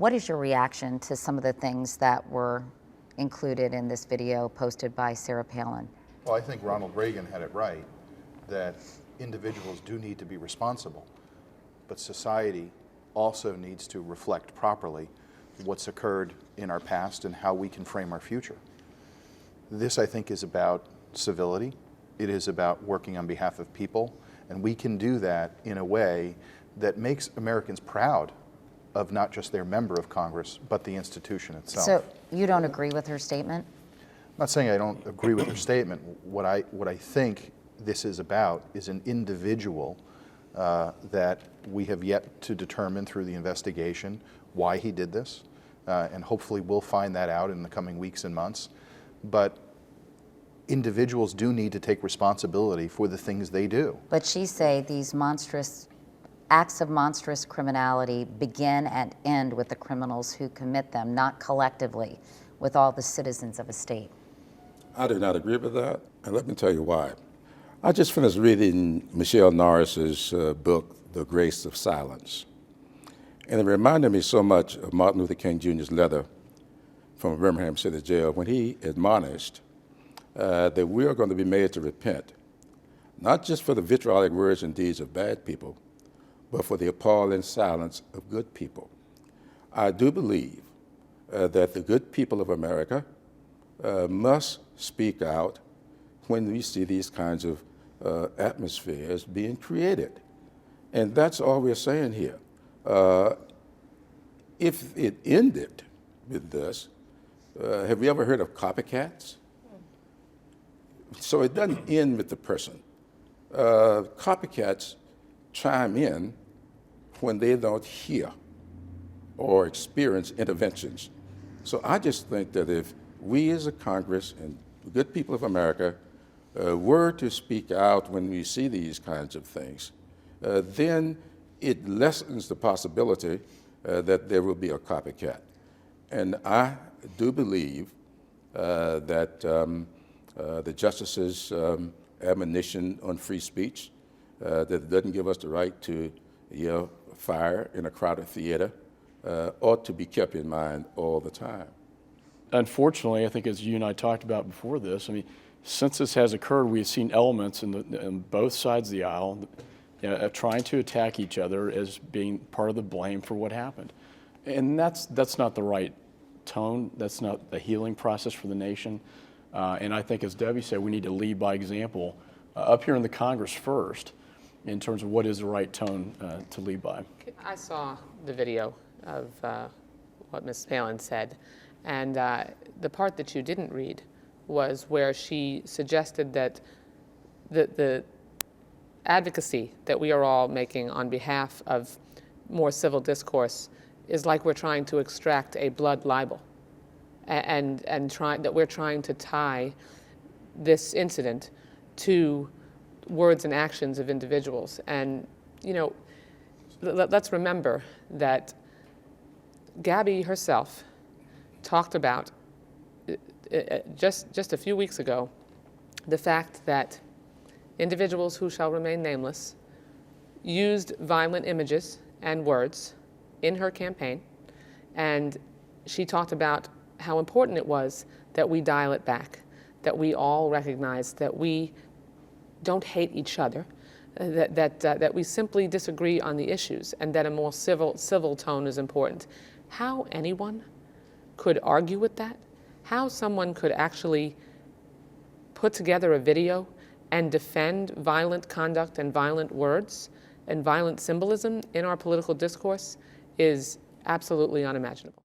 What is your reaction to some of the things that were included in this video posted by Sarah Palin? Well, I think Ronald Reagan had it right, that individuals do need to be responsible, but society also needs to reflect properly what's occurred in our past and how we can frame our future. This, I think, is about civility. It is about working on behalf of people, and we can do that in a way that makes Americans proud of not just their member of Congress, but the institution itself. So you don't agree with her statement? I'm not saying I don't agree with her statement. What I think this is about is an individual that we have yet to determine through the investigation why he did this, and hopefully we'll find that out in the coming weeks and months. But individuals do need to take responsibility for the things they do. But she say these acts of monstrous criminality begin and end with the criminals who commit them, not collectively with all the citizens of a state. I do not agree with that, and let me tell you why. I just finished reading Michelle Norris's book, The Grace of Silence, and it reminded me so much of Martin Luther King Jr.'s letter from Birmingham City Jail when he admonished that we are going to be made to repent, not just for the vitriolic words and deeds of bad people, but for the appalling silence of good people. I do believe that the good people of America must speak out when we see these kinds of atmospheres being created. And that's all we're saying here. If it ended with this, have you ever heard of copycats? So it doesn't end with the person. Copycats chime in when they don't hear or experience interventions. So I just think that if we as a Congress and the good people of America were to speak out when we see these kinds of things, then it lessens the possibility that there will be a copycat. And I do believe that the justice's admonition on free speech, that it doesn't give us the right to yell fire in a crowded theater, ought to be kept in mind all the time. Unfortunately, I think as you and I talked about before this, I mean, since this has occurred, we've seen elements in both sides of the aisle trying to attack each other as being part of the blame for what happened. And that's not the right tone. That's not the healing process for the nation. And I think, as Debbie said, we need to lead by example up here in the Congress first in terms of what is the right tone to lead by. I saw the video of what Ms. Palin said, and the part that you didn't read was where she suggested that the advocacy that we are all making on behalf of more civil discourse is like we're trying to extract a blood libel, and that we're trying to tie this incident to words and actions of individuals. And, you know, let's remember that Gabby herself talked about just a few weeks ago the fact that individuals who shall remain nameless used violent images and words in her campaign, and she talked about how important it was that we dial it back, that we all recognize that we don't hate each other, that we simply disagree on the issues, and that a more civil tone is important. How anyone could argue with that, how someone could actually put together a video and defend violent conduct and violent words and violent symbolism in our political discourse is absolutely unimaginable.